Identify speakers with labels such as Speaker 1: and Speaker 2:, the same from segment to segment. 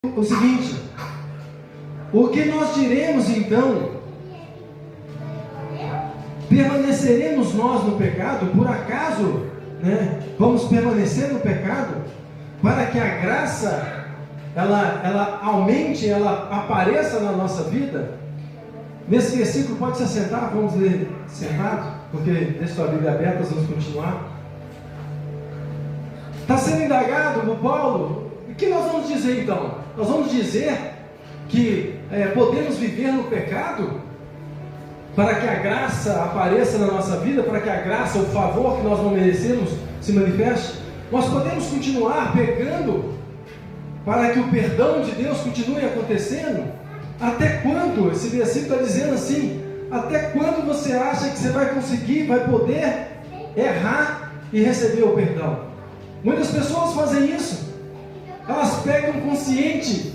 Speaker 1: o seguinte: o que nós diremos então? Permaneceremos nós no pecado? Por acaso, vamos permanecer no pecado? Para que a graça, ela aumente, ela apareça na nossa vida? Nesse versículo, pode se assentar, vamos ler sentado, porque deixa sua Bíblia aberta, nós vamos continuar. Está sendo indagado por Paulo. O que nós vamos dizer então? Nós vamos dizer que podemos viver no pecado para que a graça apareça na nossa vida, para que a graça, o favor que nós não merecemos, se manifeste? Nós podemos continuar pecando para que o perdão de Deus continue acontecendo? Até quando? Esse versículo está dizendo assim: até quando você acha que você vai conseguir, vai poder errar e receber o perdão? Muitas pessoas fazem isso. Elas pegam consciente,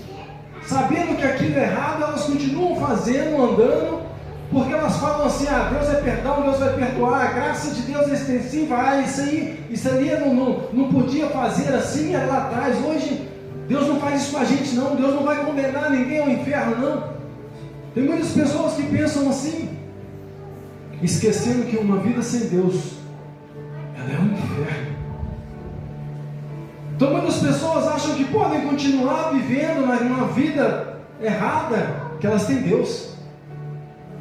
Speaker 1: sabendo que aquilo é errado, elas continuam fazendo, andando, porque elas falam assim: Deus é perdão, Deus vai perdoar, a graça de Deus é extensiva, isso ali eu não podia fazer assim, era lá atrás, hoje Deus não faz isso com a gente não, Deus não vai condenar ninguém ao inferno não. Tem muitas pessoas que pensam assim, esquecendo que uma vida sem Deus, ela é um inferno. Então muitas pessoas acham que podem continuar vivendo numa vida errada, que elas têm Deus.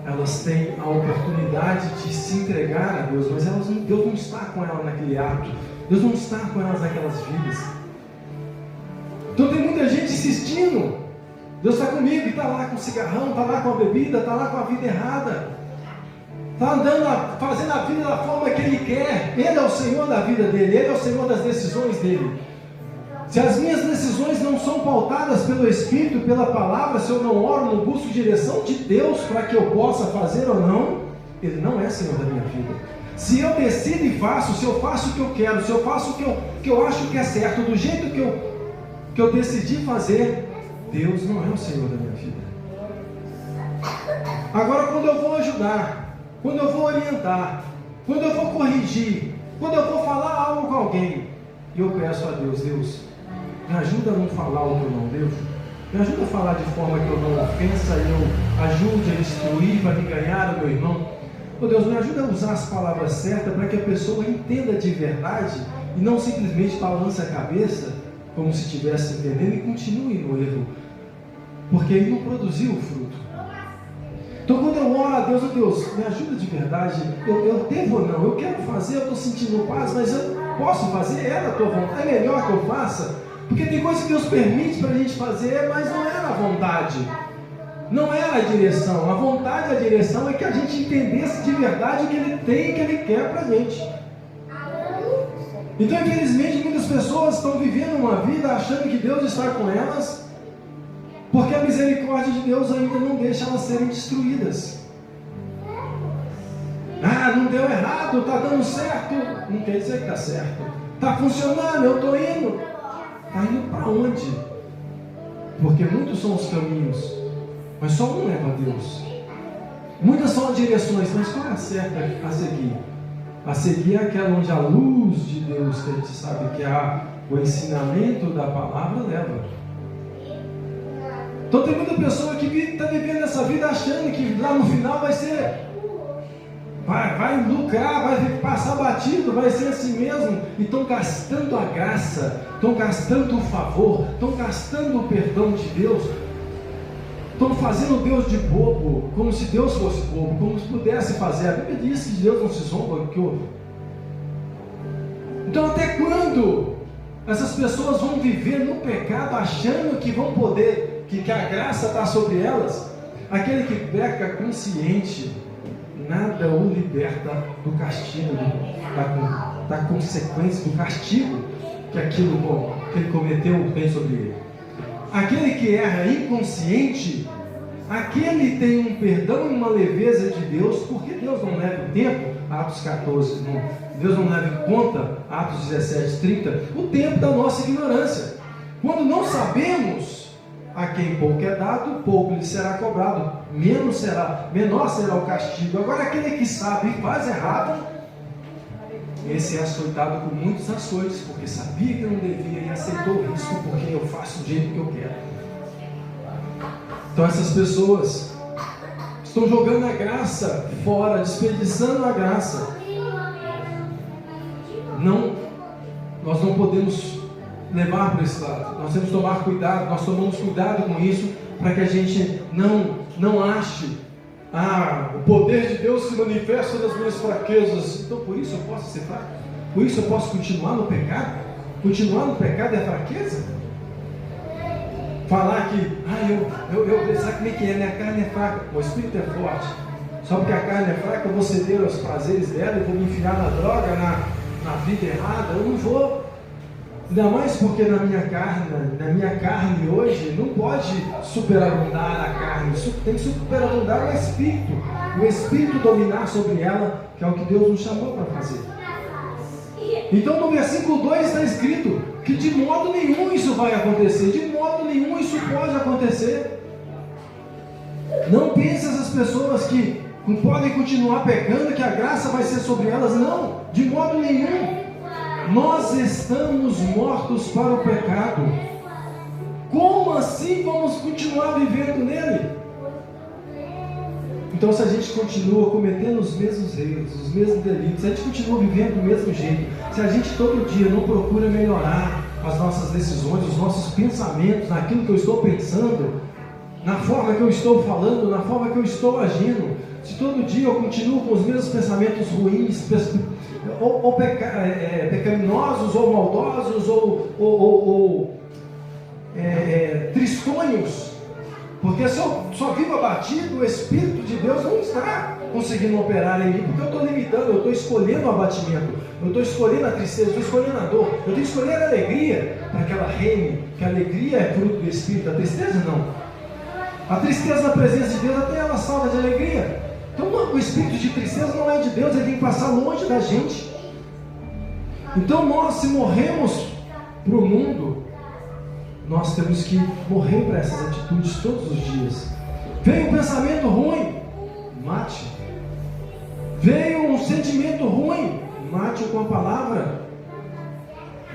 Speaker 1: Elas têm a oportunidade de se entregar a Deus, mas Deus não está com elas naquele ato, Deus não está com elas naquelas vidas. Então tem muita gente insistindo: Deus está comigo, e está lá com o cigarrão, está lá com a bebida, está lá com a vida errada, está andando, fazendo a vida da forma que Ele quer. Ele é o Senhor da vida dele, Ele é o Senhor das decisões dele. Se as minhas decisões não são pautadas pelo Espírito, pela palavra, se eu não oro, não busco direção de Deus para que eu possa fazer ou não, Ele não é Senhor da minha vida. Se eu decido e faço, se eu faço o que eu quero, se eu faço o que eu acho que é certo, do jeito que eu decidi fazer, Deus não é o Senhor da minha vida. Agora, quando eu vou ajudar, quando eu vou orientar, quando eu vou corrigir, quando eu vou falar algo com alguém, e eu peço a Deus: Deus, me ajuda a não falar o que eu não devo, me ajuda a falar de forma que eu não ofensa, e eu ajude a instruir para me ganhar o meu irmão. Oh Deus, me ajuda a usar as palavras certas para que a pessoa entenda de verdade e não simplesmente balance a cabeça como se estivesse entendendo e continue no erro, porque ele não produziu o fruto. Então quando eu oro a Deus: oh Deus, me ajuda de verdade, eu devo ou não, eu quero fazer, eu estou sentindo paz, mas eu posso fazer, é da tua vontade, é melhor que eu faça? Porque tem coisas que Deus permite para a gente fazer, mas não era a vontade, não era a direção. A vontade e a direção é que a gente entendesse de verdade o que Ele tem e o que Ele quer para a gente. Então, infelizmente, muitas pessoas estão vivendo uma vida achando que Deus está com elas, porque a misericórdia de Deus ainda não deixa elas serem destruídas. Não deu errado, está dando certo. Não quer dizer que está certo. Está funcionando, eu estou indo. Está indo para onde? Porque muitos são os caminhos, mas só um leva a Deus. Muitas são as direções, mas qual é a certa a seguir? A seguir é aquela onde a luz de Deus, que a gente sabe que o ensinamento da palavra leva. Então tem muita pessoa que está vivendo essa vida achando que lá no final vai lucrar, vai passar batido, vai ser assim mesmo, e estão gastando a graça, estão gastando o favor, estão gastando o perdão de Deus, estão fazendo Deus de bobo, como se Deus fosse bobo, como se pudesse fazer. A Bíblia diz que Deus não se zomba. Então até quando essas pessoas vão viver no pecado, achando que vão poder, que a graça está sobre elas? Aquele que peca consciente, nada o liberta do castigo, da consequência, do castigo que aquilo que ele cometeu tem sobre ele. Aquele que erra inconsciente, aquele tem um perdão e uma leveza de Deus, porque Deus não leva o tempo, Atos 14, Deus não leva em conta, Atos 17, 30, o tempo da nossa ignorância. Quando não sabemos, a quem pouco é dado, pouco lhe será cobrado, menor será o castigo. Agora aquele que sabe e faz errado, esse é açoitado com muitos açoites, porque sabia que não devia e aceitou o risco, porque eu faço do jeito que eu quero. Então essas pessoas estão jogando a graça fora, desperdiçando a graça. Nós não podemos levar para esse lado. Nós temos que tomar cuidado, nós tomamos cuidado com isso, para que a gente não ache, o poder de Deus se manifesta nas minhas fraquezas, então por isso eu posso ser fraco? Por isso eu posso continuar no pecado? Continuar no pecado é fraqueza? Falar que, sabe como é que é? Minha carne é fraca, o espírito é forte. Só porque a carne é fraca, eu vou ceder aos prazeres dela, eu vou me enfiar na droga, na vida errada, eu não vou. Ainda mais porque na minha carne hoje não pode superabundar a carne, tem que superabundar o espírito dominar sobre ela, que é o que Deus nos chamou para fazer. Então no versículo 2 está escrito que de modo nenhum isso vai acontecer, de modo nenhum isso pode acontecer. Não pense essas pessoas que podem continuar pecando, que a graça vai ser sobre elas, não, de modo nenhum. Nós estamos mortos para o pecado. Como assim vamos continuar vivendo nele? Então, se a gente continua cometendo os mesmos erros, os mesmos delitos, se a gente continua vivendo do mesmo jeito, se a gente todo dia não procura melhorar as nossas decisões, os nossos pensamentos, naquilo que eu estou pensando, na forma que eu estou falando, na forma que eu estou agindo, se todo dia eu continuo com os mesmos pensamentos ruins, ou pecaminosos, ou maldosos, ou tristonhos, porque se eu só vivo abatido, o Espírito de Deus não está conseguindo operar em mim, porque eu estou limitando, eu estou escolhendo o abatimento, eu estou escolhendo a tristeza, eu estou escolhendo a dor, eu tenho que escolher a alegria, para que ela reine, que a alegria é fruto do Espírito, a tristeza não. A tristeza na presença de Deus até ela salva de alegria. Então o espírito de tristeza não é de Deus, ele tem que passar longe da gente. Então nós, se morremos para o mundo, nós temos que morrer para essas atitudes todos os dias. Veio um pensamento ruim, mate. Veio um sentimento ruim, mate-o com a palavra.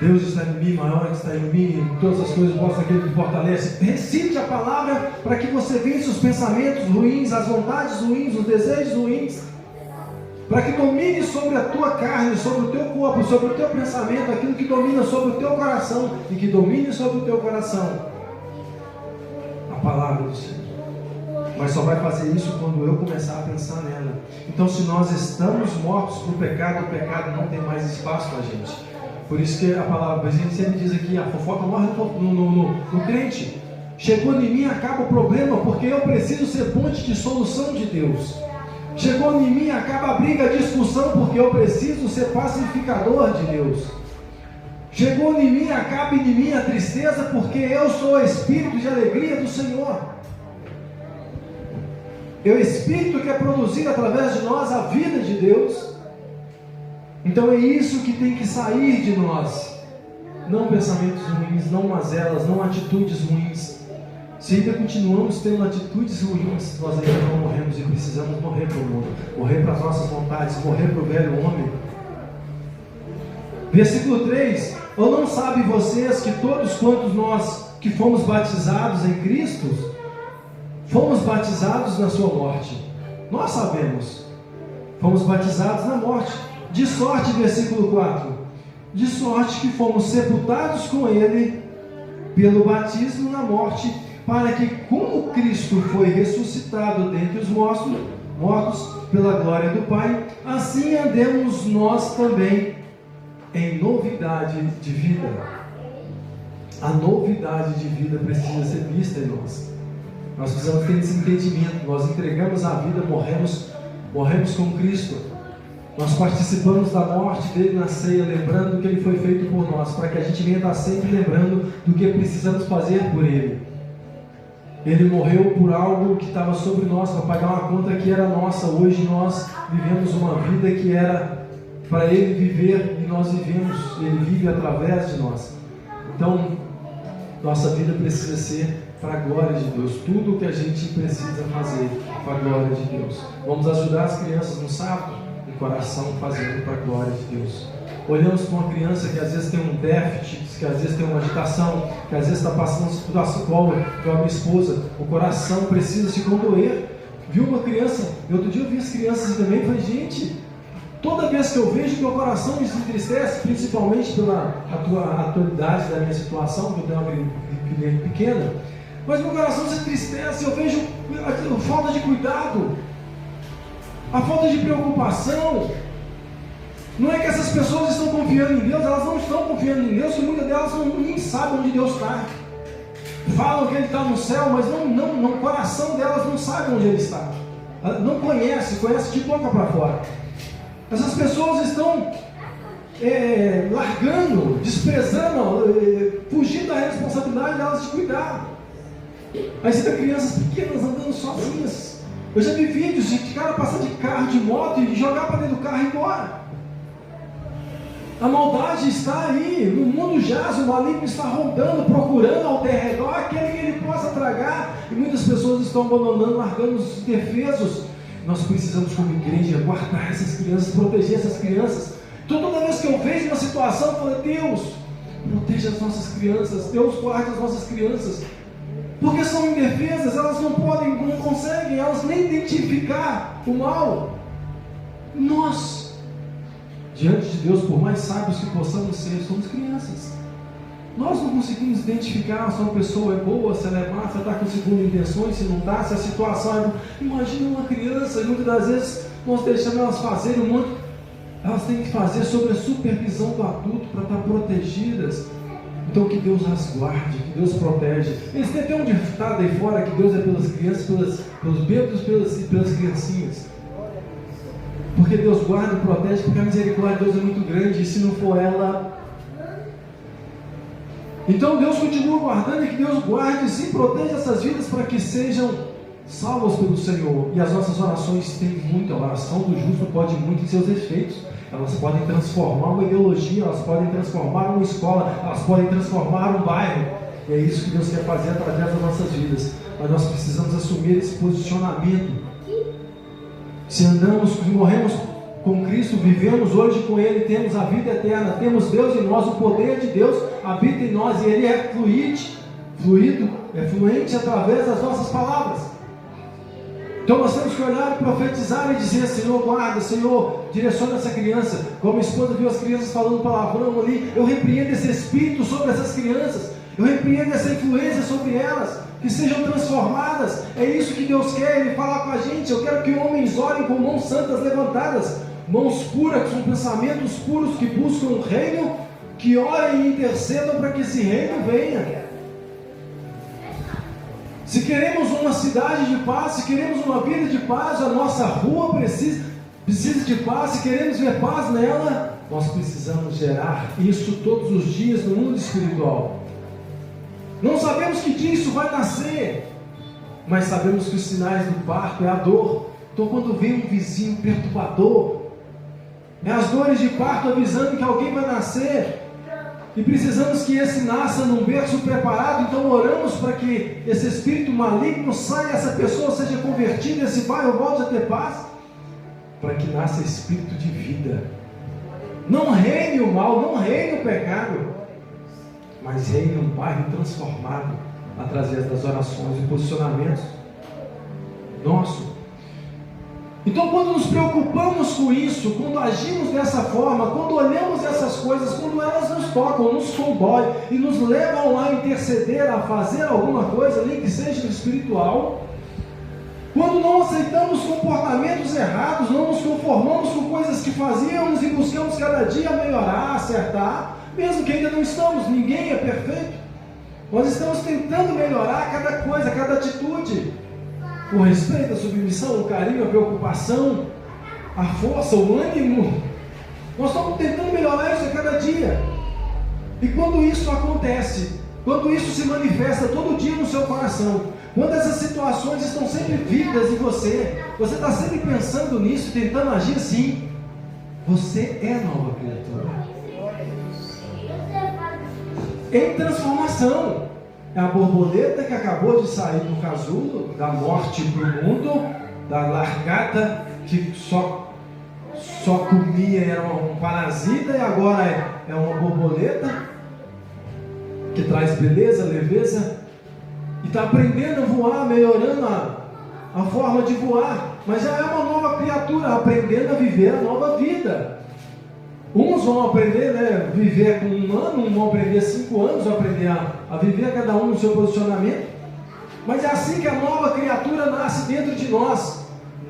Speaker 1: Deus está em mim, maior que está em mim, todas as coisas mostram aquele que fortalece. Recite a palavra para que você vença os pensamentos ruins, as vontades ruins, os desejos ruins, para que domine sobre a tua carne, sobre o teu corpo, sobre o teu pensamento, aquilo que domina sobre o teu coração, e que domine sobre o teu coração a palavra do Senhor. Mas só vai fazer isso quando eu começar a pensar nela. Então, se nós estamos mortos para o pecado não tem mais espaço para a gente. Por isso que a palavra, a gente sempre diz aqui, a fofoca morre no crente. Chegou em mim, acaba o problema, porque eu preciso ser ponte de solução de Deus. Chegou em mim, acaba a briga, a discussão, porque eu preciso ser pacificador de Deus. Chegou em mim, acaba em mim a tristeza, porque eu sou o espírito de alegria do Senhor. É o espírito que é produzido através de nós a vida de Deus. Então é isso que tem que sair de nós. Não pensamentos ruins, não mazelas, não atitudes ruins. Se ainda continuamos tendo atitudes ruins, nós ainda não morremos e precisamos morrer para o mundo, morrer para as nossas vontades, morrer para o velho homem. Versículo 3: ou não sabem vocês que todos quantos nós que fomos batizados em Cristo, fomos batizados na sua morte? Nós sabemos, fomos batizados na morte. De sorte, versículo 4, de sorte que fomos sepultados com Ele pelo batismo na morte, para que, como Cristo foi ressuscitado dentre os mortos pela glória do Pai, assim andemos nós também em novidade de vida. A novidade de vida precisa ser vista em nós. Nós precisamos ter esse entendimento. Nós entregamos a vida, morremos com Cristo. Nós participamos da morte dele na ceia, lembrando que ele foi feito por nós, para que a gente venha estar sempre lembrando do que precisamos fazer por ele. Ele morreu por algo que estava sobre nós, para pagar uma conta que era nossa. Hoje nós vivemos uma vida que era para ele viver, e nós vivemos, ele vive através de nós. Então, nossa vida precisa ser para a glória de Deus. Tudo o que a gente precisa fazer para a glória de Deus. Vamos ajudar as crianças no sábado? Coração fazendo para a glória de Deus. Olhamos para uma criança que às vezes tem um déficit, que às vezes tem uma agitação, que às vezes está passando uma situação igual a minha esposa, o coração precisa se condoer. Viu uma criança, outro dia eu vi as crianças também, falei, gente, toda vez que eu vejo, meu coração me entristece, principalmente pela atualidade da minha situação, que eu tenho uma filha pequena, mas meu coração se entristece, eu vejo a falta de cuidado, a falta de preocupação. Não é que essas pessoas estão confiando em Deus, elas não estão confiando em Deus, que muitas delas nem sabem onde Deus está. Falam que Ele está no céu, mas o coração delas não sabe onde Ele está. Não conhece de boca para fora. Essas pessoas estão largando, desprezando, fugindo da responsabilidade delas de cuidar. Aí você vê crianças pequenas andando sozinhas. Eu já vi vídeos de cara passar de carro, de moto e jogar para dentro do carro e ir embora. A maldade está aí, no mundo jaz, o maligno está rondando, procurando ao derredor aquele que ele possa tragar, e muitas pessoas estão abandonando, largando os indefesos. Nós precisamos, como igreja, guardar essas crianças, proteger essas crianças. Então, toda vez que eu vejo uma situação, eu falo, Deus, proteja as nossas crianças, Deus guarde as nossas crianças, porque são indefesas, elas não conseguem, elas nem identificar o mal. Nós, diante de Deus, por mais sábios que possamos ser, somos crianças. Nós não conseguimos identificar se uma pessoa é boa, se ela é má, se ela está com segunda intenções, se não está, se a situação é... Imagina uma criança, e muitas das vezes nós deixamos elas fazerem um monte. Elas têm que fazer sob a supervisão do adulto para estar protegidas. Então que Deus as guarde, que Deus protege. Eles têm até um ditado aí fora que Deus é pelas crianças, pelos bêbados e pelas criancinhas. Porque Deus guarda e protege, porque a misericórdia de Deus é muito grande, e se não for ela... Então Deus continua guardando, e que Deus guarde e sim proteja essas vidas para que sejam salvas pelo Senhor. E as nossas orações têm muito, a oração do justo pode muito em seus efeitos. Elas podem transformar uma ideologia, elas podem transformar uma escola, elas podem transformar um bairro. E é isso que Deus quer fazer através das nossas vidas. Mas nós precisamos assumir esse posicionamento. Se andamos, se morremos com Cristo, vivemos hoje com Ele, temos a vida eterna, temos Deus em nós, o poder de Deus habita em nós, e Ele é fluente através das nossas palavras. Então nós temos que olhar e profetizar e dizer, Senhor, guarda, Senhor, direciona essa criança. Como a esposa viu as crianças falando palavrão ali, eu repreendo esse espírito sobre essas crianças, eu repreendo essa influência sobre elas, que sejam transformadas. É isso que Deus quer, Ele fala com a gente. Eu quero que homens orem com mãos santas levantadas, mãos puras, com pensamentos puros, que buscam o reino, que orem e intercedam para que esse reino venha. Se queremos uma cidade de paz, se queremos uma vida de paz, a nossa rua precisa de paz. Se queremos ver paz nela, nós precisamos gerar isso todos os dias no mundo espiritual. Não sabemos que dia isso vai nascer, mas sabemos que os sinais do parto é a dor. Então quando vem um vizinho perturbador, é as dores de parto avisando que alguém vai nascer, e precisamos que esse nasça num berço preparado. Então oramos para que esse espírito maligno saia, essa pessoa seja convertida, esse bairro volte a ter paz, para que nasça espírito de vida. Não reine o mal, não reine o pecado, mas reine um bairro transformado através das orações e posicionamentos nosso. Então quando nos preocupamos com isso, quando agimos dessa forma, quando olhamos essas coisas, quando elas nos tocam, nos condói e nos levam lá a interceder, a fazer alguma coisa, nem que seja espiritual, quando não aceitamos comportamentos errados, não nos conformamos com coisas que fazíamos e buscamos cada dia melhorar, acertar, mesmo que ainda não estamos, ninguém é perfeito, nós estamos tentando melhorar cada coisa, cada atitude, o respeito, a submissão, o carinho, a preocupação, a força, o ânimo. Nós estamos tentando melhorar isso a cada dia. E quando isso acontece, quando isso se manifesta todo dia no seu coração, quando essas situações estão sempre vívidas em você está sempre pensando nisso, tentando agir assim, você é nova criatura. Em transformação. É a borboleta que acabou de sair do casulo, da morte para o mundo, da largata que só comia, era um parasita, e agora é uma borboleta que traz beleza, leveza, e está aprendendo a voar, melhorando a forma de voar, mas já é uma nova criatura, aprendendo a viver a nova vida. Uns vão aprender, viver com 1 ano, uns vão aprender 5 anos, vão aprender a viver cada um no seu posicionamento, mas é assim que a nova criatura nasce dentro de nós.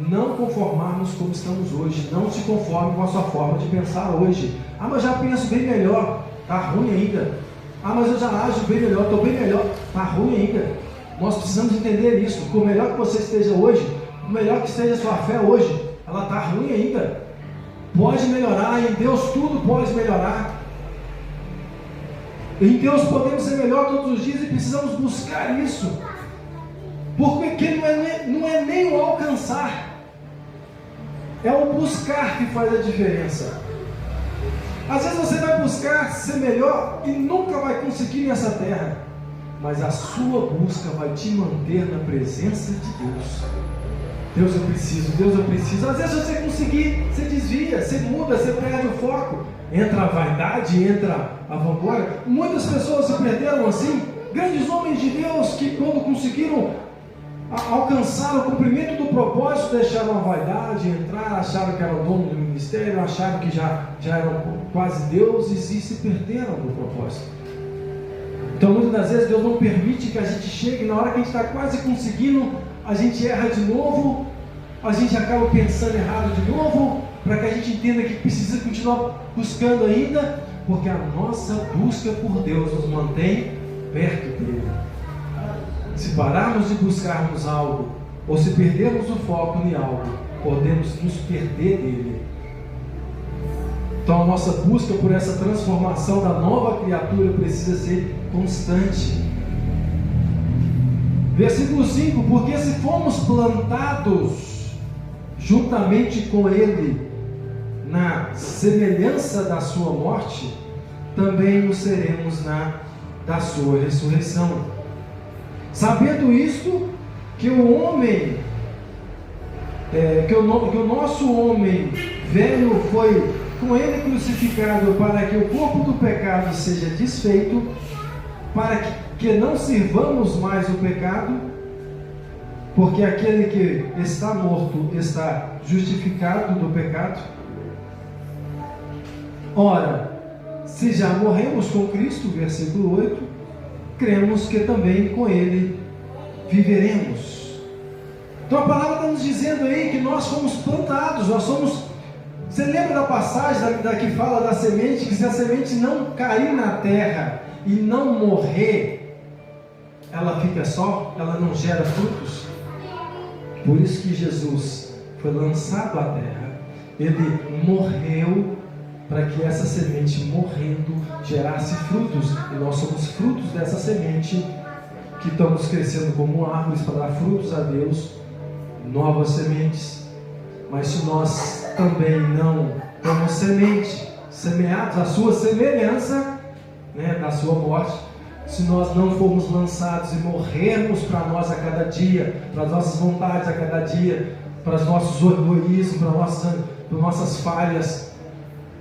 Speaker 1: Não conformarmos como estamos hoje, não se conforme com a sua forma de pensar hoje. Mas já penso bem melhor, está ruim ainda. Mas eu já ajo bem melhor, estou bem melhor, está ruim ainda. Nós precisamos entender isso. Por melhor que você esteja hoje, por melhor que esteja a sua fé hoje, ela está ruim ainda. Pode melhorar, em Deus tudo pode melhorar. Em Deus podemos ser melhor todos os dias e precisamos buscar isso. Porque não é nem o alcançar, é o buscar que faz a diferença. Às vezes você vai buscar ser melhor e nunca vai conseguir nessa terra, mas a sua busca vai te manter na presença de Deus. Deus eu preciso, Deus eu preciso. Às vezes você conseguir, você desvia, você muda, você perde o foco. Entra a vaidade, entra a vanglória. Muitas pessoas se perderam assim. Grandes homens de Deus que quando conseguiram alcançar o cumprimento do propósito, deixaram a vaidade, entraram, acharam que eram dono do ministério, acharam que já eram quase deuses e se perderam do propósito. Então muitas das vezes Deus não permite que a gente chegue, na hora que a gente está quase conseguindo, a gente erra de novo, a gente acaba pensando errado de novo, para que a gente entenda que precisa continuar buscando ainda, porque a nossa busca por Deus nos mantém perto dele. Se pararmos de buscarmos algo, ou se perdermos o foco em algo, podemos nos perder dele. Então a nossa busca por essa transformação da nova criatura precisa ser constante. Versículo 5: porque se fomos plantados juntamente com ele na semelhança da sua morte, também o seremos da sua ressurreição. Sabendo isto, que o homem, que o nosso homem velho foi com ele crucificado, para que o corpo do pecado seja desfeito, para que não sirvamos mais o pecado, porque aquele que está morto está justificado do pecado. Ora, se já morremos com Cristo, versículo 8, cremos que também com ele viveremos. Então a palavra está nos dizendo aí que nós fomos plantados, nós somos. Você lembra da passagem da que fala da semente, que se a semente não cair na terra e não morrer, ela fica só, ela não gera frutos? Por isso que Jesus foi lançado à terra, ele morreu para que essa semente morrendo gerasse frutos, e nós somos frutos dessa semente que estamos crescendo como árvores para dar frutos a Deus, novas sementes. Mas se nós também não somos semente, semeados à sua semelhança, da sua morte, se nós não formos lançados e morrermos para nós a cada dia, para as nossas vontades a cada dia, para os nossos egoísmos, para nossas falhas.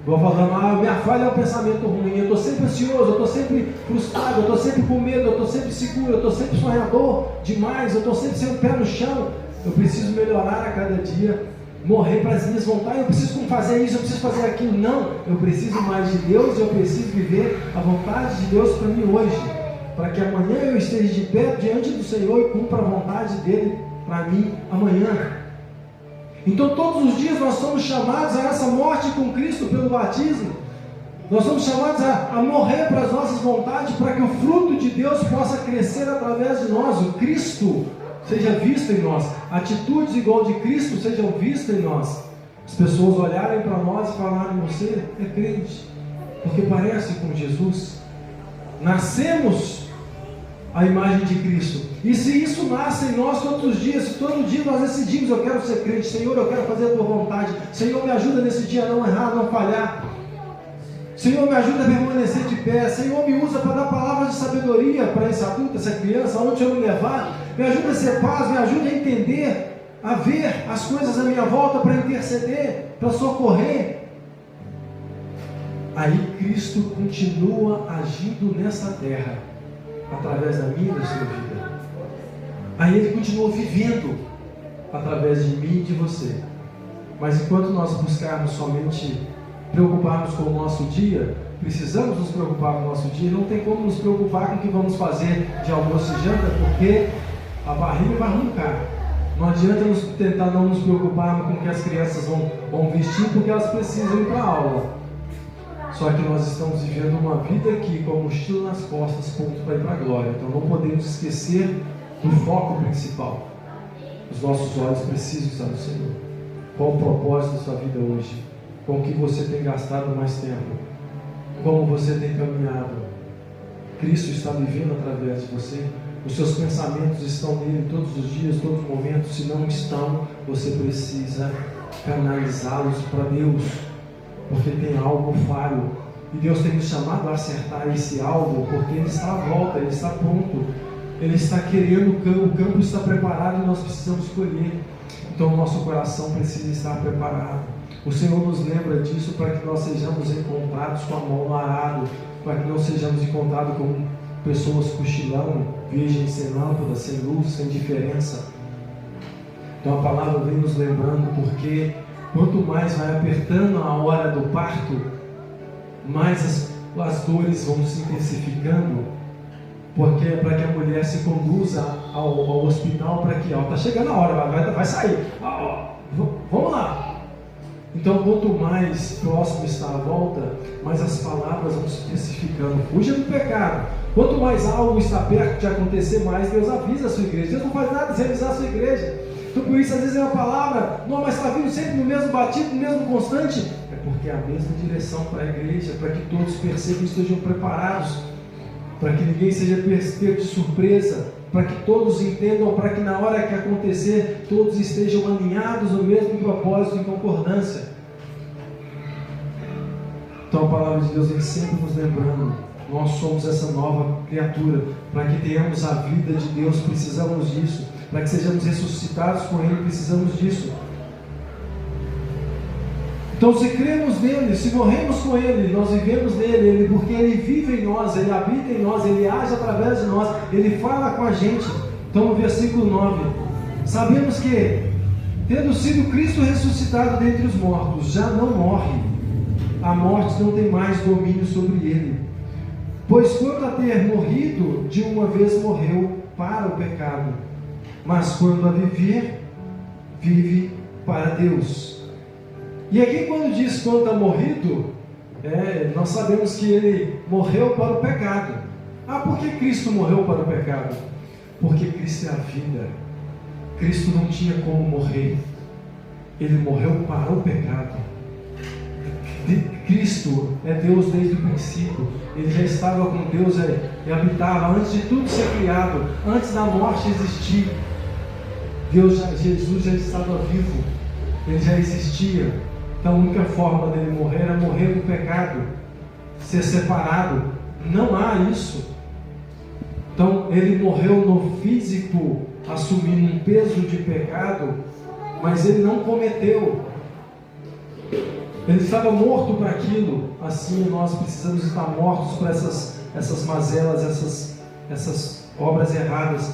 Speaker 1: Vou falando, minha falha é um pensamento ruim, eu estou sempre ansioso, eu estou sempre frustrado, eu estou sempre com medo, eu estou sempre seguro, eu estou sempre sonhador demais, eu estou sempre sem o pé no chão. Eu preciso melhorar a cada dia, morrer para as minhas vontades, eu preciso fazer isso, eu preciso fazer aquilo. Não, eu preciso mais de Deus, eu preciso viver a vontade de Deus para mim hoje, para que amanhã eu esteja de pé diante do Senhor e cumpra a vontade dele para mim amanhã. Então todos os dias nós somos chamados a essa morte com Cristo pelo batismo. Nós somos chamados a morrer para as nossas vontades, para que o fruto de Deus possa crescer através de nós, o Cristo seja visto em nós, atitudes igual de Cristo sejam vistas em nós. As pessoas olharem para nós e falarem, você é crente, porque parece com Jesus. Nascemos a imagem de Cristo. E se isso nasce em nós todos os dias, se todo dia nós decidimos, eu quero ser crente, Senhor, eu quero fazer a tua vontade, Senhor, me ajuda nesse dia a não errar, a não falhar, Senhor, me ajuda a permanecer de pé, Senhor, me usa para dar palavras de sabedoria para esse adulto, essa criança, onde eu me levar, me ajuda a ser paz, me ajuda a entender, a ver as coisas à minha volta, para interceder, para socorrer. Aí Cristo continua agindo nessa terra, através da minha e da sua vida. Aí Ele continuou vivendo através de mim e de você. Mas enquanto nós buscarmos somente preocuparmos com o nosso dia, precisamos nos preocupar com o nosso dia, não tem como nos preocupar com o que vamos fazer de almoço e janta, porque a barriga vai roncar. Não adianta tentar não nos preocupar com o que as crianças vão vestir, porque elas precisam ir para a aula. Só que nós estamos vivendo uma vida aqui com a mochila nas costas, ponto para ir para a glória. Então não podemos esquecer do foco principal. Os nossos olhos precisam estar no Senhor. Qual o propósito da sua vida hoje? Com o que você tem gastado mais tempo? Como você tem caminhado? Cristo está vivendo através de você? Os seus pensamentos estão nele todos os dias, todos os momentos? Se não estão, você precisa canalizá-los para Deus, porque tem algo falho. E Deus tem nos chamado a acertar esse algo, porque Ele está à volta, Ele está pronto. Ele está querendo o campo está preparado e nós precisamos escolher. Então o nosso coração precisa estar preparado. O Senhor nos lembra disso para que nós sejamos encontrados com a mão no arado, para que não sejamos encontrados como pessoas cochilando, virgens sem lâmpada, sem luz, sem diferença. Então a palavra vem nos lembrando, porque quanto mais vai apertando a hora do parto, mais as dores vão se intensificando. Porque é para que a mulher se conduza ao hospital para que, está chegando a hora, vai sair, vamos lá. Então, quanto mais próximo está a volta, mais as palavras vão se intensificando. Fuja do pecado. Quanto mais algo está perto de acontecer, mais Deus avisa a sua igreja. Deus não faz nada sem avisar a sua igreja. Então, por isso, às vezes é uma palavra, não, mas está vindo sempre no mesmo batido, no mesmo constante. É porque é a mesma direção para a igreja, para que todos percebam e estejam preparados, para que ninguém seja pego de surpresa, para que todos entendam, para que na hora que acontecer, todos estejam alinhados no mesmo propósito e concordância. Então a palavra de Deus vem sempre nos lembrando, nós somos essa nova criatura. Para que tenhamos a vida de Deus, precisamos disso. Para que sejamos ressuscitados com Ele, precisamos disso. Então, se cremos nele, se morremos com Ele, nós vivemos nele, porque Ele vive em nós, Ele habita em nós, Ele age através de nós, Ele fala com a gente. Então, no versículo 9, sabemos que, tendo sido Cristo ressuscitado dentre os mortos, já não morre, a morte não tem mais domínio sobre Ele. Pois quanto a ter morrido, de uma vez morreu para o pecado, mas quando a viver, vive para Deus. E aqui quando diz quanto a morrido, nós sabemos que Ele morreu para o pecado. Por que Cristo morreu para o pecado? Porque Cristo é a vida. Cristo não tinha como morrer. Ele morreu para o pecado. Cristo é Deus desde o princípio. Ele já estava com Deus e habitava antes de tudo ser criado, antes da morte existir. Jesus já estava vivo, Ele já existia. Então a única forma dele morrer era morrer no pecado, ser separado. Não há isso. Então ele morreu no físico, assumindo um peso de pecado, mas ele não cometeu. Ele estava morto para aquilo. Assim nós precisamos estar mortos para essas mazelas, essas obras erradas.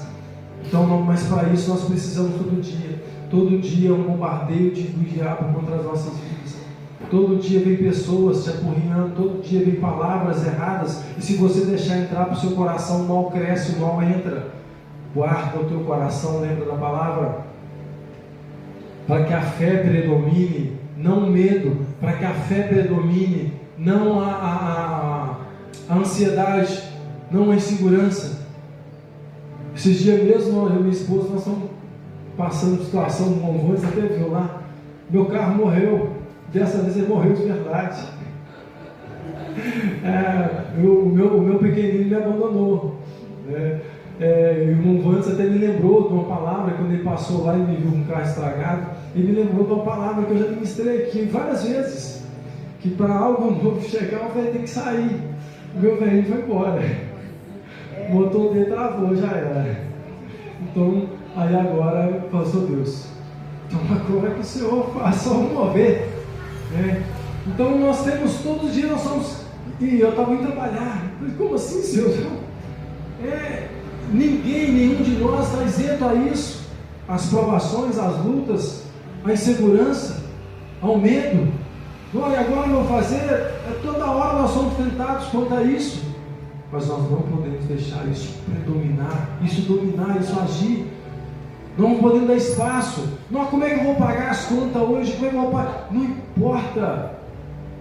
Speaker 1: Então, mas para isso nós precisamos todo dia. Todo dia um bombardeio do diabo contra as nossas vidas. Todo dia vem pessoas te apurrinhando, todo dia vem palavras erradas. E se você deixar entrar para o seu coração, o mal cresce, o mal entra. Guarda o teu coração, lembra da palavra? Para que a fé predomine, não o medo. Para que a fé predomine, não a ansiedade, não a insegurança. Esses dias mesmo, eu e minha esposa, nós estamos passando situação no Monvões, até viu lá, meu carro morreu, dessa vez ele morreu de verdade. O meu pequenino me abandonou, e o Monvões até me lembrou de uma palavra, quando ele passou lá e me viu com um carro estragado, ele me lembrou de uma palavra que eu já ministrei aqui várias vezes, que para algo novo chegar, o velho tem que sair. O meu velhinho foi embora, o motor dele travou, já era. Então, aí agora, pastor Deus, então agora que o Senhor faça o mover, Então nós temos, todos os dias nós somos, e eu estava indo trabalhar, falei, como assim, Senhor? Nenhum de nós está isento a isso. As provações, as lutas, a insegurança, ao medo. Olha, agora eu vou fazer. Toda hora nós somos tentados quanto a isso. Mas nós não podemos deixar isso predominar, isso dominar, isso agir. Não podemos dar espaço. Não, como é que eu vou pagar as contas hoje? Como é que eu vou pagar? Não importa.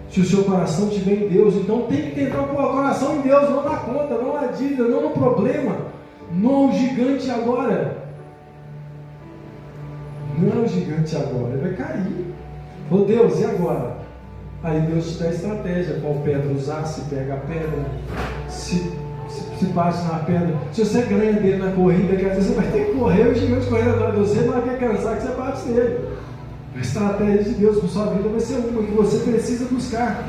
Speaker 1: Se o seu coração estiver em Deus, então tem que tentar pôr o coração em Deus, não na conta, não na dívida, não no problema, não o gigante agora. Não é o gigante agora, ele vai cair. Oh Deus, e agora? Aí Deus te dá estratégia, qual pedra usar, se pega a pedra, se bate na pedra. Se você ganha dele na corrida, que às vezes você vai ter que correr, o gigante correndo atrás de você, não vai cansar que você bate nele. A estratégia de Deus para sua vida vai ser uma que você precisa buscar.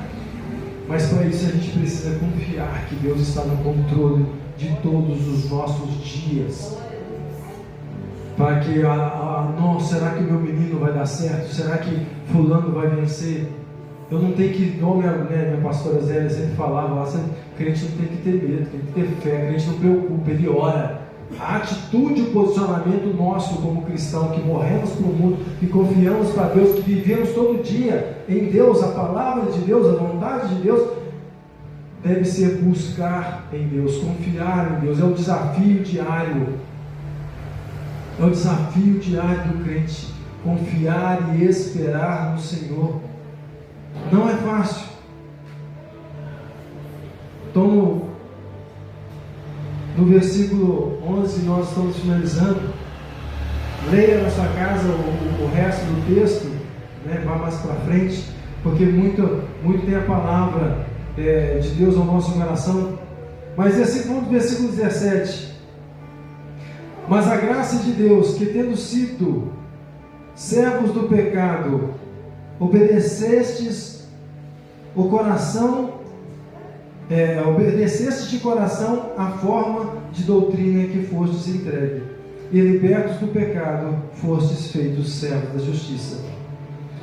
Speaker 1: Mas para isso a gente precisa confiar que Deus está no controle de todos os nossos dias. Para que, não, será que o meu menino vai dar certo? Será que fulano vai vencer? Eu não tenho que, igual minha pastora Zélia sempre falava, crente não tem que ter medo, tem que ter fé, crente não preocupa, ele ora. A atitude e o posicionamento nosso como cristão, que morremos para o mundo, que confiamos para Deus, que vivemos todo dia em Deus, a palavra de Deus, a vontade de Deus, deve ser buscar em Deus, confiar em Deus. É o desafio diário. É o desafio diário do crente, confiar e esperar no Senhor. Não é fácil. Então, no versículo 11, nós estamos finalizando. Leia na sua casa o resto do texto, né? Vá mais para frente, porque muito tem a palavra de Deus ao nosso coração. Mas versículo 17. Mas a graça de Deus, que tendo sido servos do pecado, obedecestes de coração a forma de doutrina que fostes entregue, e libertos do pecado, fostes feitos servos da justiça.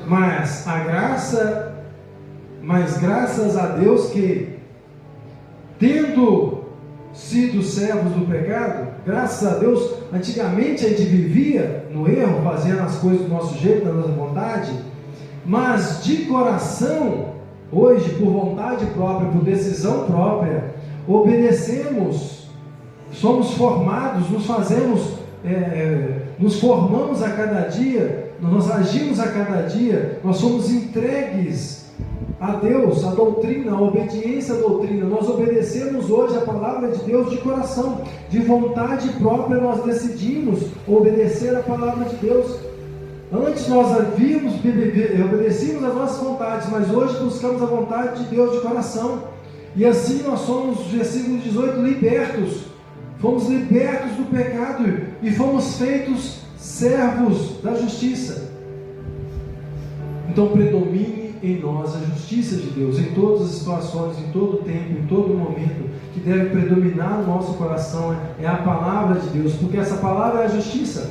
Speaker 1: Mas graças a Deus que, tendo sido servos do pecado, graças a Deus, antigamente a gente vivia no erro, fazendo as coisas do nosso jeito, da nossa vontade, mas de coração, hoje, por vontade própria, por decisão própria, obedecemos, somos formados, nos formamos a cada dia, nós agimos a cada dia, nós somos entregues a Deus, a doutrina, a obediência à doutrina. Nós obedecemos hoje a palavra de Deus de coração, de vontade própria. Nós decidimos obedecer a palavra de Deus. Antes nós obedecíamos as nossas vontades, mas hoje buscamos a vontade de Deus de coração. E assim nós somos, versículo 18, libertos. Fomos libertos do pecado e fomos feitos servos da justiça. Então predomine em nós a justiça de Deus, em todas as situações, em todo tempo, em todo momento. Que deve predominar no nosso coração é a palavra de Deus, porque essa palavra é a justiça.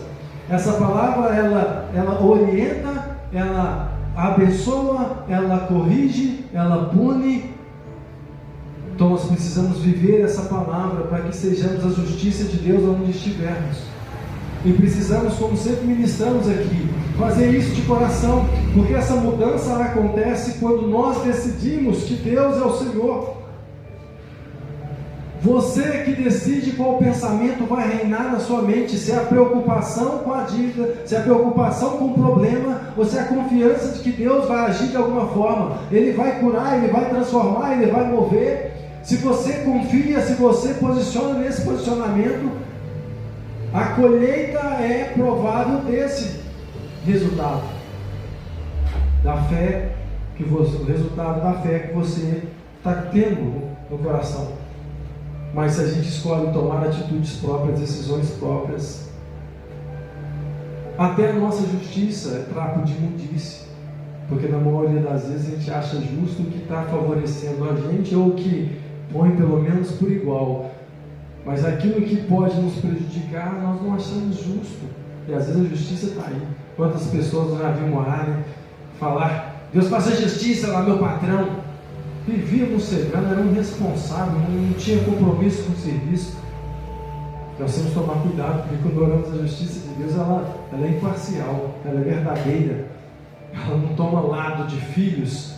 Speaker 1: Essa palavra, ela orienta, ela abençoa, ela corrige, ela pune. Então nós precisamos viver essa palavra para que sejamos a justiça de Deus onde estivermos. E precisamos, como sempre ministramos aqui, fazer isso de coração, porque essa mudança acontece quando nós decidimos que Deus é o Senhor. Você que decide qual pensamento vai reinar na sua mente, se é a preocupação com a dívida, se é a preocupação com o problema, ou se é a confiança de que Deus vai agir de alguma forma, Ele vai curar, Ele vai transformar, Ele vai mover. Se você confia, se você posiciona nesse posicionamento, a colheita é provável desse resultado da fé o resultado da fé que você está tendo no coração. Mas se a gente escolhe tomar atitudes próprias, decisões próprias, até a nossa justiça é trapo de imundície, porque na maioria das vezes a gente acha justo o que está favorecendo a gente, ou que põe pelo menos por igual. Mas aquilo que pode nos prejudicar, nós não achamos justo. E às vezes a justiça está aí. Quantas pessoas já vimos orar, né? Falar, Deus faça justiça lá, meu patrão. Vivia morcegando, era um irresponsável, não tinha compromisso com o serviço. Nós temos que tomar cuidado, porque quando oramos a justiça de Deus, ela é imparcial, ela é verdadeira. Ela não toma lado de filhos,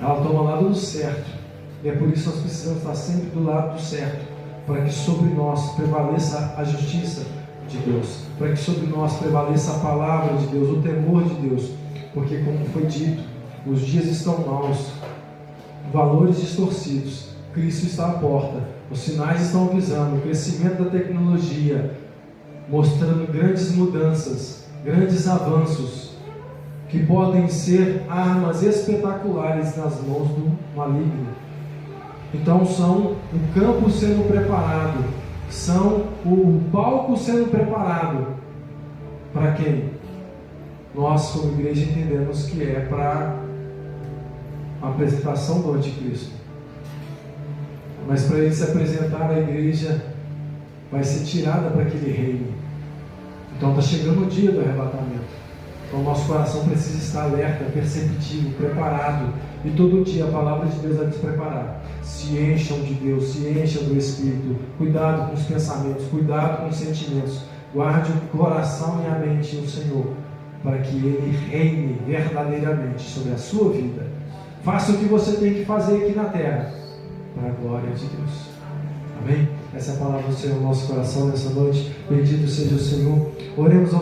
Speaker 1: ela toma lado do certo. E é por isso que nós precisamos estar sempre do lado do certo, para que sobre nós prevaleça a justiça de Deus, para que sobre nós prevaleça a palavra de Deus, o temor de Deus, porque, como foi dito, os dias estão maus, valores distorcidos, Cristo está à porta, os sinais estão avisando, o crescimento da tecnologia, mostrando grandes mudanças, grandes avanços, que podem ser armas espetaculares nas mãos do maligno. Então são o campo sendo preparado, são o palco sendo preparado para quem? Nós, como igreja, entendemos que é para a apresentação do anticristo. Mas para ele se apresentar, a igreja vai ser tirada para que ele reine. Então está chegando o dia do arrebatamento. Então o nosso coração precisa estar alerta, perceptivo, preparado. E todo dia a palavra de Deus vai nos preparar. Se encham de Deus, se encham do Espírito. Cuidado com os pensamentos, cuidado com os sentimentos. Guarde o coração e a mente no Senhor, para que Ele reine verdadeiramente sobre a sua vida. Faça o que você tem que fazer aqui na terra, para a glória de Deus. Amém? Essa é a palavra do Senhor no nosso coração nessa noite. Bendito seja o Senhor. Oremos ao Senhor.